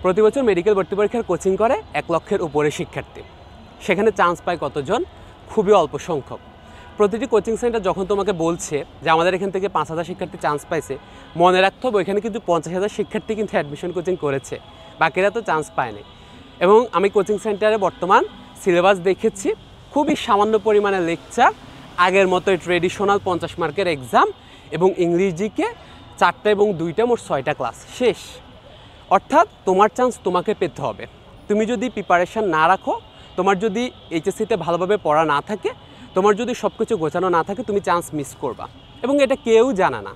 প্রতি বছর মেডিকেল ভর্তি পরীক্ষার কোচিং করে 1 লক্ষের উপরে শিক্ষার্থী। সেখানে চান্স পায় কতজন? খুবই অল্প সংখ্যক। প্রতিটি কোচিং সেন্টার যখন তোমাকে বলছে যে আমাদের এখান থেকে 5,000 শিক্ষার্থী চান্স পাইছে, মনে রাখতে হবে ওইখানে কিন্তু 50,000 শিক্ষার্থী কিন্তু অ্যাডমিশন কোচিং করেছে, বাকিরা তো চান্স পায়নি। এবং আমি কোচিং সেন্টারে বর্তমান সিলেবাস দেখেছি, খুবই সামান্য পরিমাণে লেকচার, আগের মতো ট্রেডিশনাল 50 মার্কের এক্সাম এবং ইংলিশ জিকে 4টা এবং 2টা মোট 6টা ক্লাস শেষ। অর্থাৎ তোমার চান্স তোমাকে পেতে হবে। তুমি যদি প্রিপারেশান না রাখো, তোমার যদি এইচএসসিতে ভালোভাবে পড়া না থাকে, তোমার যদি সব কিছু গোছানো না থাকে, তুমি চান্স মিস করবা। এবং এটা কেউ জানে না।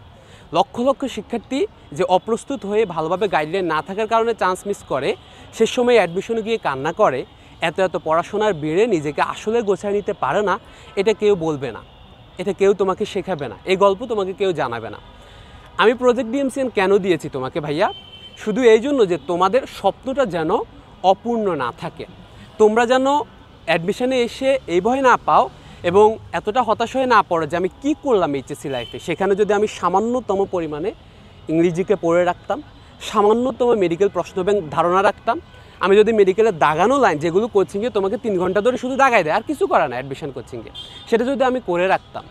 লক্ষ লক্ষ শিক্ষার্থী যে অপ্রস্তুত হয়ে ভালোভাবে গাইডলাইন না থাকার কারণে চান্স মিস করে, সে সময় অ্যাডমিশনে গিয়ে কান্না করে, এত এত পড়াশোনার বেড়ে নিজেকে আসলে গোছায় নিতে পারে না, এটা কেউ বলবে না, এটা কেউ তোমাকে শেখাবে না, এই গল্প তোমাকে কেউ জানাবে না। আমি প্রজেক্ট ডিএমসিএন কেন দিয়েছি তোমাকে ভাইয়া? শুধু এই জন্য যে তোমাদের স্বপ্নটা যেন অপূর্ণ না থাকে, তোমরা যেন অ্যাডমিশনে এসে এই ভয় না পাও এবং এতটা হতাশ হয়ে না পড়ো যে আমি কী করলাম এইচএসসি লাইফে। সেখানে যদি আমি সামান্যতম পরিমাণে ইংরেজিকে পড়ে রাখতাম, সামান্যতম মেডিকেল প্রশ্ন ব্যাংক ধারণা রাখতাম, আমি যদি মেডিকেলের দাগানো লাইন যেগুলো কোচিংয়ে তোমাকে 3 ঘন্টা ধরে শুধু দাগাই দেয় আর কিছু করে না অ্যাডমিশন কোচিংয়ে, সেটা যদি আমি করে রাখতাম,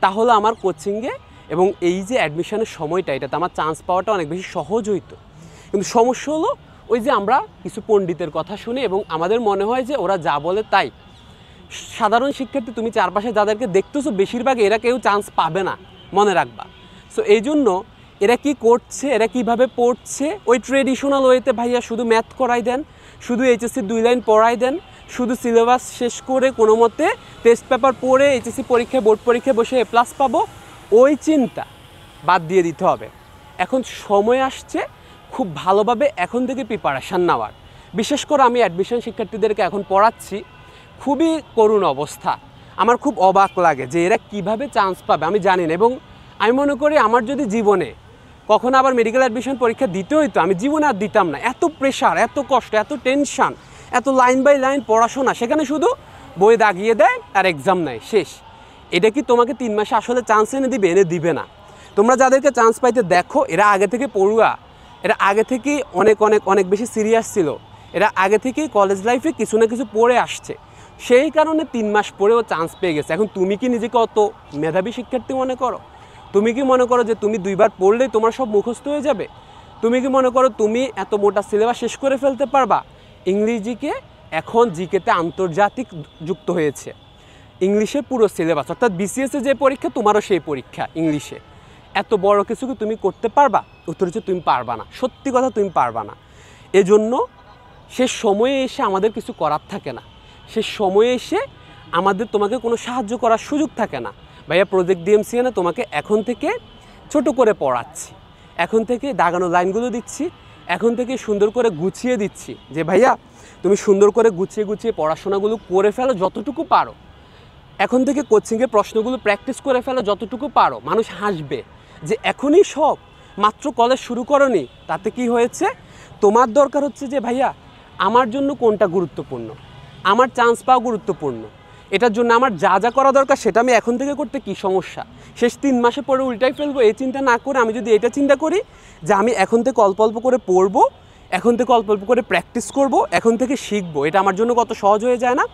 তাহলে আমার কোচিংয়ে এবং এই যে অ্যাডমিশনের সময়টা, এটাতে আমার চান্স পাওয়াটা অনেক বেশি সহজ হইতো। কিন্তু সমস্যা হলো ওই যে আমরা কিছু পণ্ডিতের কথা শুনি এবং আমাদের মনে হয় যে ওরা যা বলে তাই। সাধারণ শিক্ষার্থী তুমি চারপাশে যাদেরকে দেখতেছো, বেশিরভাগ এরা কেউ চান্স পাবে না, মনে রাখবা। সো এই জন্য এরা কি করছে, এরা কিভাবে পড়ছে, ওই ট্রেডিশনাল ওয়েতে ভাইয়া শুধু ম্যাথ করাই দেন, শুধু এইচএসসি 2 লাইন পড়াই দেন, শুধু সিলেবাস শেষ করে কোনো মতে টেস্ট পেপার পড়ে এইচএসসি পরীক্ষায় বোর্ড পরীক্ষায় বসে A+ পাবো, ওই চিন্তা বাদ দিয়ে দিতে হবে। এখন সময় আসছে খুব ভালোভাবে এখন থেকে প্রিপারেশান নেওয়ার। বিশেষ করে আমি অ্যাডমিশন শিক্ষার্থীদেরকে এখন পড়াচ্ছি, খুবই করুণ অবস্থা। আমার খুব অবাক লাগে যে এরা কিভাবে চান্স পাবে আমি জানি না। এবং আমি মনে করি আমার যদি জীবনে কখনো আবার মেডিকেল অ্যাডমিশন পরীক্ষা দিতে হইতো, আমি জীবনে আর দিতাম না। এত প্রেশার, এত কষ্ট, এত টেনশান, এত লাইন বাই লাইন পড়াশোনা, সেখানে শুধু বই দাগিয়ে দেয় আর এক্সাম নেয়, শেষ। এটা কি তোমাকে 3 মাসে আসলে চান্স এনে দিবে? এনে দিবে না। তোমরা যাদেরকে চান্স পাইতে দেখো, এরা আগে থেকে পড়ুয়া, এরা আগে থেকেই অনেক অনেক অনেক বেশি সিরিয়াস ছিল, এরা আগে থেকেই কলেজ লাইফে কিছু না কিছু পড়ে আসছে, সেই কারণে 3 মাস পরেও চান্স পেয়ে গেছে। এখন তুমি কি নিজেকে অত মেধাবী শিক্ষার্থী মনে করো? তুমি কি মনে করো যে তুমি 2 বার পড়লেই তোমার সব মুখস্থ হয়ে যাবে? তুমি কি মনে করো তুমি এত মোটা সিলেবাস শেষ করে ফেলতে পারবা? ইংলিশ জিকে এখন জিকেতে আন্তর্জাতিক যুক্ত হয়েছে, ইংলিশে পুরো সিলেবাস, অর্থাৎ বিসিএসে যে পরীক্ষা তোমারও সেই পরীক্ষা ইংলিশে। এত বড় কিছু কি তুমি করতে পারবা? উত্তর হচ্ছে তুমি পারবা না, সত্যি কথা তুমি পারবা না। এজন্য সে সময়ে এসে আমাদের কিছু করার থাকে না, সে সময়ে এসে আমাদের তোমাকে কোনো সাহায্য করার সুযোগ থাকে না। ভাইয়া প্রজেক্ট ডিএমসিএনে তোমাকে এখন থেকে ছোট করে পড়াচ্ছি, এখন থেকে দাগানো লাইনগুলো দিচ্ছি, এখন থেকে সুন্দর করে গুছিয়ে দিচ্ছি যে ভাইয়া তুমি সুন্দর করে গুছিয়ে গুছিয়ে পড়াশোনাগুলো করে ফেলো যতটুকু পারো। এখন থেকে কোচিংয়ে প্রশ্নগুলো প্র্যাকটিস করে ফেলো যতটুকু পারো। মানুষ হাসবে যে এখনই সব, মাত্র কলেজ শুরু করনি, তাতে কি হয়েছে? তোমার দরকার হচ্ছে যে ভাইয়া আমার জন্য কোনটা গুরুত্বপূর্ণ, আমার চান্স পাওয়া গুরুত্বপূর্ণ, এটার জন্য আমার যা যা করা দরকার সেটা আমি এখন থেকে করতে কি সমস্যা? শেষ 3 মাসে পরে উল্টাই ফেলবো, এই চিন্তা না করে আমি যদি এটা চিন্তা করি যে আমি এখন থেকে অল্প অল্প করে পড়বো, এখন থেকে অল্প অল্প করে প্র্যাকটিস করব, এখন থেকে শিখবো, এটা আমার জন্য কত সহজ হয়ে যায় না?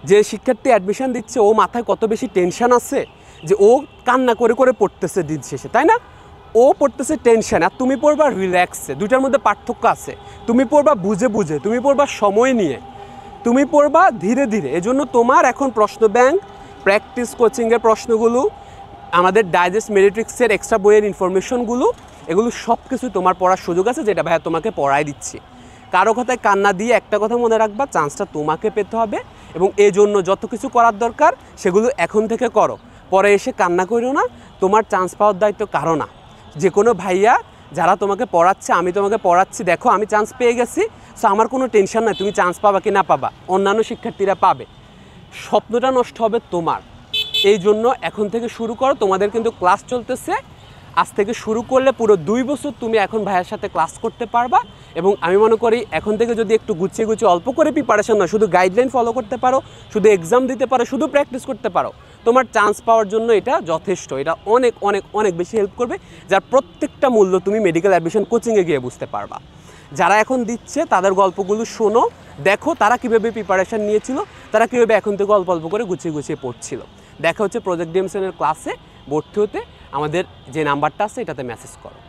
যে শিক্ষার্থী অ্যাডমিশন দিচ্ছে ও মাথায় কত বেশি টেনশন আছে যে ও কান্না করে করে পড়তেছে দিন শেষে, তাই না? ও পড়তেছে টেনশন, আর তুমি পড়বা রিল্যাক্সে। দুইটার মধ্যে পার্থক্য আছে। তুমি পড়বা বুঝে বুঝে, তুমি পড়বা সময় নিয়ে, তুমি পড়বা ধীরে ধীরে। এজন্য তোমার এখন প্রশ্ন ব্যাংক, প্র্যাকটিস কোচিংয়ের প্রশ্নগুলো, আমাদের ডাইজেস্ট মেরিট্রিক্সের এক্সট্রা বইয়ের ইনফরমেশনগুলো, এগুলো সব কিছু তোমার পড়ার সুযোগ আছে, যেটা ভাইয়া তোমাকে পড়াই দিচ্ছি। কারো কথায় কান্না দিয়ে একটা কথা মনে রাখবা, চান্সটা তোমাকে পেতে হবে। এবং এই জন্য যত কিছু করার দরকার সেগুলো এখন থেকে করো, পরে এসে কান্না করো না। তোমার চান্স পাওয়ার দায়িত্ব কারো না। যে কোনো ভাইয়া যারা তোমাকে পড়াচ্ছে, আমি তোমাকে পড়াচ্ছি, দেখো আমি চান্স পেয়ে গেছি, সো আমার কোনো টেনশন নাই তুমি চান্স পাবা কি না পাবা, অন্যান্য শিক্ষার্থীরা পাবে। স্বপ্নটা নষ্ট হবে তোমার। এই জন্য এখন থেকে শুরু করো। তোমাদের কিন্তু ক্লাস চলতেছে, আজ থেকে শুরু করলে পুরো 2 বছর তুমি এখন ভাইয়ের সাথে ক্লাস করতে পারবা। এবং আমি মনে করি এখন থেকে যদি একটু গুছিয়ে গুছিয়ে অল্প করে প্রিপারেশন না, শুধু গাইডলাইন ফলো করতে পারো, শুধু এক্সাম দিতে পারো, শুধু প্র্যাকটিস করতে পারো, তোমার চান্স পাওয়ার জন্য এটা যথেষ্ট। এটা অনেক অনেক অনেক বেশি হেল্প করবে, যার প্রত্যেকটা মূল্য তুমি মেডিকেল অ্যাডমিশন কোচিংয়ে গিয়ে বুঝতে পারবা। যারা এখন দিচ্ছে তাদের গল্পগুলো শোনো, দেখো তারা কীভাবে প্রিপারেশান নিয়েছিল, তারা কীভাবে এখন থেকে অল্প অল্প করে গুছিয়ে গুছিয়ে পড়ছিল। দেখা হচ্ছে প্রজেক্ট ডিএমসনের ক্লাসে ভর্তি হতে আমাদের যে নাম্বারটা আছে এটাতে মেসেজ করো।